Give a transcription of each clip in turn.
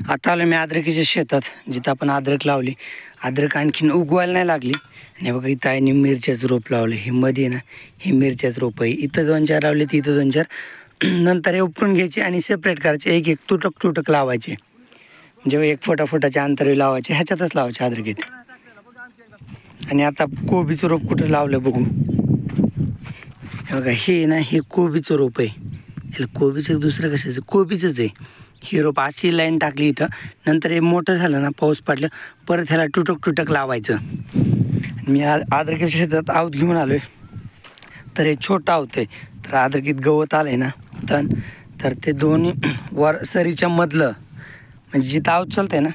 आता आलो मी अद्रकीच्या शेतात, जिथं आपण अद्रक लावली. अद्रक आणखीन उगवायला नाही लागली. आणि बघा इथं आहे मिरच्याचं रोप लावलं. हे मध्ये ना हे मिरच्याचं रोप आहे. इथं 2-4 लावले, तिथं 2-4. नंतर हे उपटून घ्यायचे आणि सेपरेट करायचे. एक एक तुटक लावायचे. म्हणजे 1 फुटाच्या अंतरावर लावायचे. ह्याच्यातच लावायचे अद्रकीत. आणि आता कोबीचं रोप कुठं लावलं बघू. हे बघा हे ना हे कोबीचं रोप आहे. याला कोबीचं दुसरं कशाचं कोबीचंच आहे. हे रोप अशी लाईन टाकली इथं. नंतर हे मोठं झालं ना, पाऊस पडलं, परत ह्याला तुटक लावायचं. मी अद्रकीच्या शेतात आवत घेऊन आलो आहे. तर हे छोटं आवत आहे. तर अद्रकीत गवत आलं आहे ना तर ते दोन्ही वर सरीच्या मधलं म्हणजे जिथं आवत चालतं आहे ना,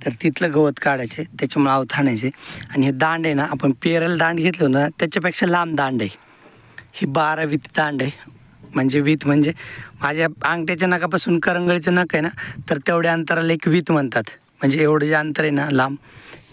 तर तिथलं गवत काढायचे. त्याच्यामुळे आवत हाणायचे. आणि हे दांड आहे ना, आपण पेराला दांड घेतलं ना त्याच्यापेक्षा लांब दांड आहे. ही 12 वीत दांड आहे. म्हणजे वीत म्हणजे माझ्या अंगठ्याच्या नखापासून करंगळीचं नख आहे ना, तर तेवढ्या अंतराला एक वीत म्हणतात. म्हणजे एवढं जे अंतर आहे ना लांब,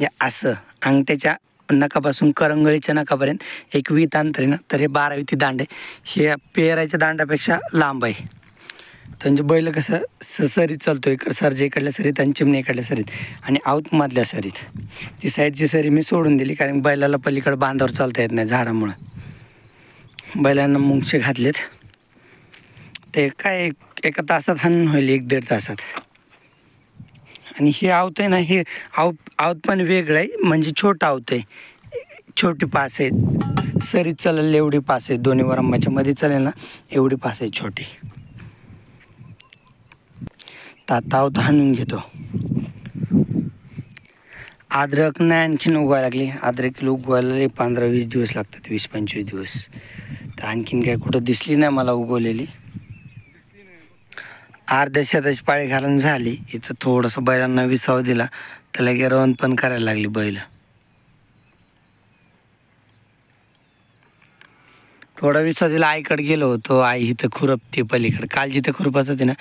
या असं अंगठ्याच्या नखापासून करंगळीच्या नखापर्यंत एक वीत अंतर आहे ना, तर हे 12 वीती दांड आहे. हे पेराच्या दांडापेक्षा लांब आहे. तर म्हणजे बैल कसं सरीत चालतो, इकडं सरजे इकडल्या सरीत आणि चिमणी इकडल्या सरीत आणि आऊतमधल्या सरीत. ती साईडची सरी मी सोडून दिली, कारण बैलाला पलीकडं बांधावर चालता येत नाही झाडामुळं. बैलांना मुंगशे घातलेत. ते काय एका तासात हाणून होईल, 1-1.5 तासात. आणि हे आवत आहे ना, हे आवत पण वेगळं आहे. म्हणजे छोटं आवत आहे. छोटी पास आहे. सरीत चालेल एवढी पास आहे. दोन्ही वरंबाच्या मध्ये चालेल ना एवढी पास आहे छोटी. तर आवत हाणून घेतो. अद्रक नाही आणखीन उगवायला लागली. अद्रकीला उगवायला 15-20 दिवस लागतात, 20-25 दिवस. तर आणखीन काय कुठं दिसली नाही मला उगवलेली. अर्ध्या शेताची पाळी घालून झाली. इथं थोडंसं बैलांना विसाव दिला, त्याला गिरवण पण करायला लागली बैल. थोडा विसाव दिला. आईकडे गेलो होतो. आई इथं खुरपते पलीकडे. काल जिथं खुरपत होती ना,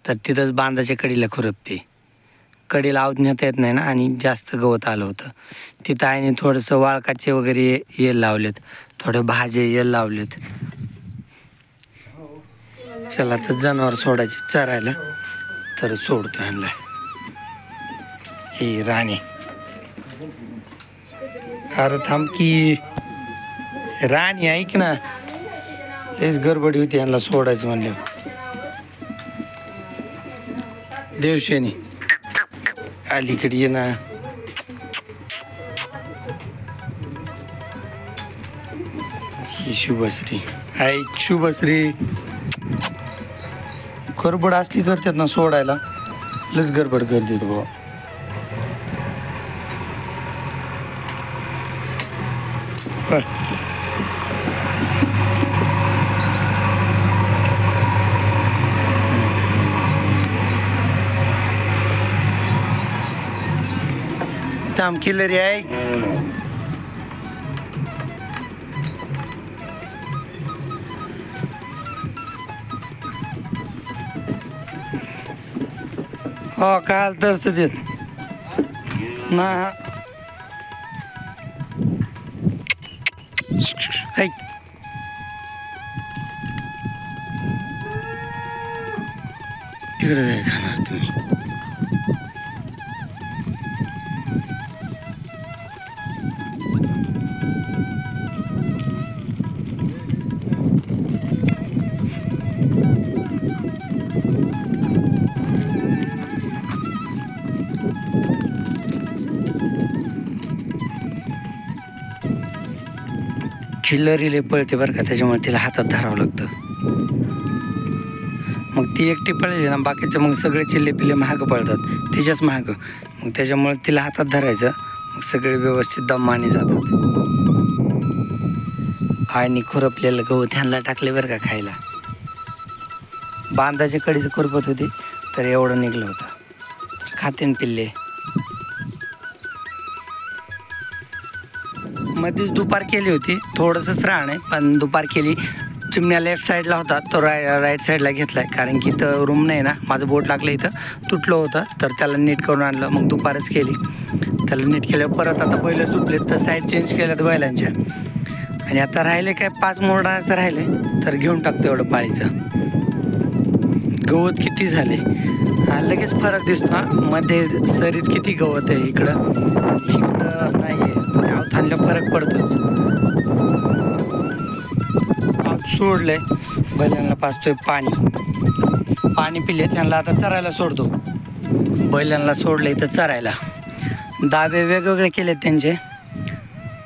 तर तिथंच बांधाच्या कडीला खुरपते. कडीला आवत नेता येत नाही ना, आणि जास्त गवत आलं होतं. तिथं आईने थोडंसं वाळकाचे वगैरे येल लावलेत, थोडे भाजे येल लावलेत. चला तर जनावर सोडायची चरायला, तर सोडतो ह्यांना. हे राणी, अरे थांब की राणी, ऐक ना. हेच गडबडी होती ह्यांना सोडायचं म्हणलं. देवशेनी अलीकडे ये ना. ही शुभश्री, ऐक शुभश्री. गडबड असली करतात ना सोडायला, लस गडबड करतात बाबा. थांब किल्लरी आहे. हो काल तरच देत ना. ऐक तिकडे काय खाणार तुम्ही. खिल्लरीले पळते बरं का, त्याच्यामुळे तिला हातात धरावं लागतं. मग ती एकटी पळली ना, बाकीचे मग सगळे चिल्ले पिल्ले महाग पळतात, तिच्याच महाग. मग त्याच्यामुळे तिला हातात धरायचं, मग सगळे व्यवस्थित दमाने जातात. आणि खुरपलेलं गवत ह्यांना टाकले बरं का खायला. बांधाच्या कडीचं खुरपत होती तर एवढं निघलं होतं. खातेन पिल्ले. मध्येच दुपार केली होती, थोडंसंच राहणं आहे, पण दुपार केली. चिमण्या लेफ्ट साईडला होता, तो राईट साईडला घेतला आहे, कारण की इथं रूम नाही ना. माझं बोट लागलं इथं, तुटलं होतं, तर त्याला नीट करून आणलं. मग दुपारच केली, त्याला नीट केलं. परत आता बैल तुटलेत तर साईड चेंज केल्यात बैलांच्या. आणि आता राहिले काय 5 मोरडाचं राहिले, तर घेऊन टाकतो एवढं पाळीचं. गवत किती झाले लगेच फरक दिसतो हा. मध्ये सरीत किती गवत आहे, इकडं नाही आहे. आवथानला फरक पडतोच. सोडलंय बैलांना, पाचतोय पाणी पिले त्यांना. आता चरायला सोडतो. बैलांना सोडले तर चरायला. दाबे वेगवेगळे केलेत त्यांचे,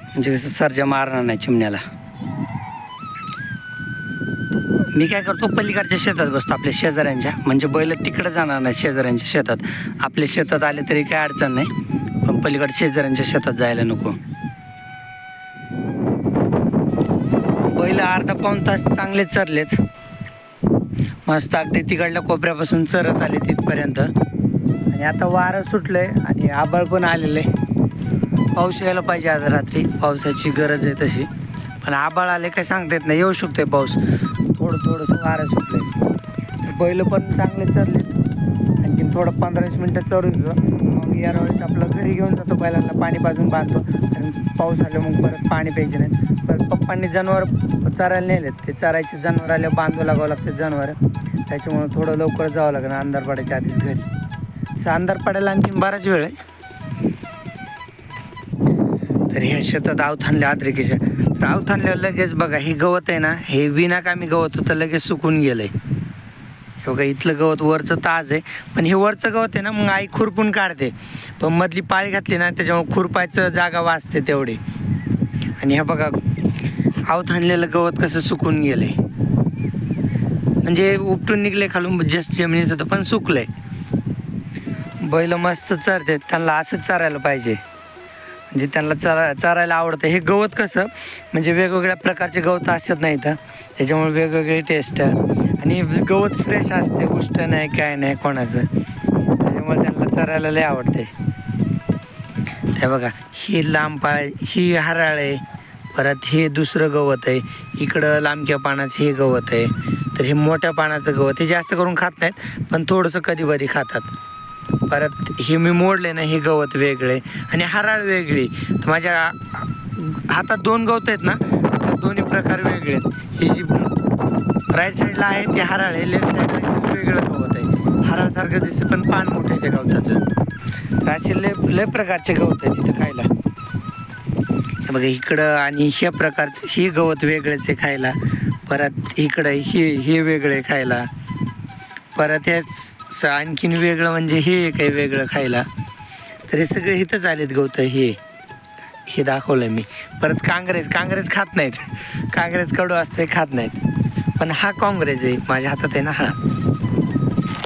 म्हणजे कसं सर्जा मारणार नाही चिमण्याला. मी काय करतो, पलीकडच्या शेतात बसतो आपल्या शेजाऱ्यांच्या, म्हणजे बैल तिकडे जाणार नाही शेजाऱ्यांच्या शेतात. आपल्या शेतात आले तरी काय अडचण नाही, पण पलीकडच्या शेजाऱ्यांच्या शेतात जायला नको. बैल अर्धा पाऊण तास चांगले चरलेत, मस्त अगदी तिकडल्या कोपऱ्यापासून चरत आले तिथपर्यंत. आणि आता वारं सुटलंय आणि आभाळ पण आलेलं आहे. पाऊस यायला पाहिजे आज रात्री, पावसाची गरज आहे तशी, पण आभाळ आले काय सांगता येत नाही, येऊ शकतोय पाऊस. थोडंसं वारं सुटलंय. बैल पण चांगले चरलेत. आणखी थोडं 15-20 मिनटं चरून मग या वेळेस आपलं घरी घेऊन जातो. बैलांना पाणी पाजून बांधतो, आणि पाऊस आले मग परत पाणी प्यायचे नाही. परत पप्पांनी जनावर चरायला नेलेत, ते चरायचे जनावर आले बांधू लागावं लागते जनावर, त्याच्यामुळे थोडं लवकर जावं लागेल अंधार पडायच्या आधीच घरी. असं अंधार पडायला आणखी बराच वेळ आहे. तर ह्या शेतात आवथानल्या आद्रिकेच्या, तर आवथानल्यावर लगेच बघा हे गवत आहे ना, हे विनाकामी गवत होतं, लगेच सुकून गेलंय. हे बघा इथलं गवत वरचं ताज आहे, पण हे वरचं गवत आहे ना मग आई खुरपून काढते, पण मधली पाळी घातली ना त्याच्यामुळे खुरपायचं जागा वाचते तेवढी. आणि हे बघा आवथानलेलं गवत कसं सुकून गेलंय, म्हणजे उपटून निघले खालून जस्ट जमिनीत होतं पण सुकलंय. बैल मस्त चरते, त्यांना असंच चरायला पाहिजे, म्हणजे त्यांना चरायला आवडतं. हे गवत कसं म्हणजे वेगवेगळ्या प्रकारचे गवत असतात नाही तर, त्याच्यामुळे वेगवेगळे टेस्ट, आणि गवत फ्रेश असते, उष्ट नाही काय नाही कोणाचं, त्याच्यामुळे त्यांना चरायला लय आवडते. ते बघा ही लांब पाळ, ही हराळ आहे, परत हे दुसरं गवत आहे, इकडं लांबक्या पानाचं हे गवत आहे. तर हे मोठ्या पानाचं गवत हे जास्त करून खात नाहीत, पण थोडंसं कधी कधी खातात. परत हे मी मोडले ना, हे गवत वेगळे आणि हराळ वेगळी. तर माझ्या हातात 2 गवत आहेत ना, तर दोन्ही प्रकार वेगळे आहेत. ही जी राईट साईडला आहे ते हराळ आहे, लेफ्ट साईडला वेगळं गवत आहे. हराळसारखं दिसतं पण पान मोठं आहे त्या गवताचं. तर असे लय प्रकारचे गवत आहे तिथं खायला. बघा इकडं आणि ह्या प्रकारचं हे गवत वेगळंच आहे खायला. परत इकडं हे वेगळे खायला. परत हे आणखीन वेगळं म्हणजे हे काही वेगळं खायला. तर हे सगळे इथंच आलेत गवत. हे दाखवलं मी. परत कांग्रेस खात नाहीत, कांग्रेस कडू असते खात नाहीत, पण हा काँग्रेस आहे माझ्या हातात आहे ना हा.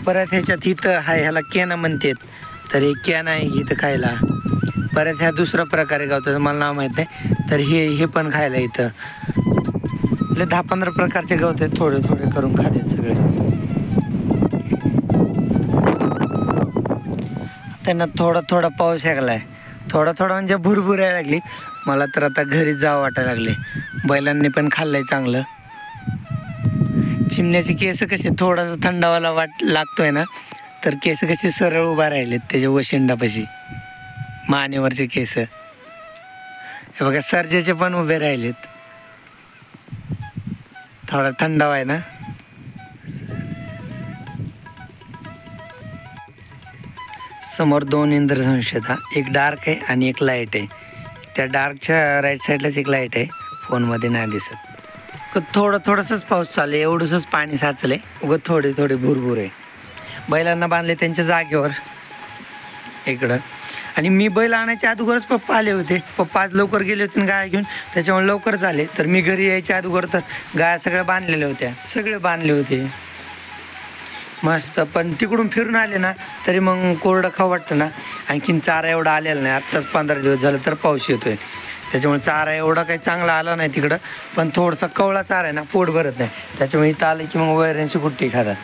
परत ह्याच्यात इथं आहे, ह्याला केना म्हणतात, तर हे केना आहे इथं खायला. परत ह्या दुसरा प्रकारे गवताचं मला नाव माहीत नाही, तर हे पण खायला इथं. 10-15 प्रकारचे गवत आहेत, थोडे थोडे करून खातात सगळे. त्यांना थोडा पाऊस लागलाय, थोडा म्हणजे भुरभुर यायला लागली. मला तर आता घरी जावं वाटायला लागले. बैलांनी पण खाल्लंय चांगलं. चिमण्याचे केस कसे थोडासा थंडावाला लागतोय ना, तर केस कसे सरळ उभा राहिलेत त्याच्या वशिंडापाशी, मानेवरचे केस. हे बघा सर्जेचे पण उभे राहिलेत, थोडा थंडावा आहे ना. समोर 2 इंद्रधनुष्य आहेत, एक डार्क आहे आणि एक लाईट आहे. त्या डार्कच्या राईट साईडलाच एक लाईट आहे, फोनमध्ये नाही दिसत. थोडंसंच पाऊस चालू आहे, एवढंसंच पाणी साचलंय, उगं थोडी भुरभुर आहे. बैलांना बांधले त्यांच्या जागेवर इकडं. आणि मी बैल आणायच्या अगोदरच पप्पा आले होते. पप्पा आज लवकर गेले होते गाय घेऊन, त्याच्यामुळे लवकर झाले. तर मी घरी यायच्या अगोदर तर गाया सगळ्या बांधलेल्या होत्या, सगळे बांधले होते मस्त. पण तिकडून फिरून आले ना तरी मग कोरडं खाऊ वाटतं ना. आणखीन चारा एवढा आलेला नाही, आत्ताच 15 दिवस झालं तर पाऊस येतोय, त्याच्यामुळे चारा एवढा काही चांगला आला नाही तिकडं. पण थोडासा कवळा चारा आहे ना, पोट भरत नाही, त्याच्यामुळे इथं आलं की मग वैऱ्यांची कुट्टी खातात.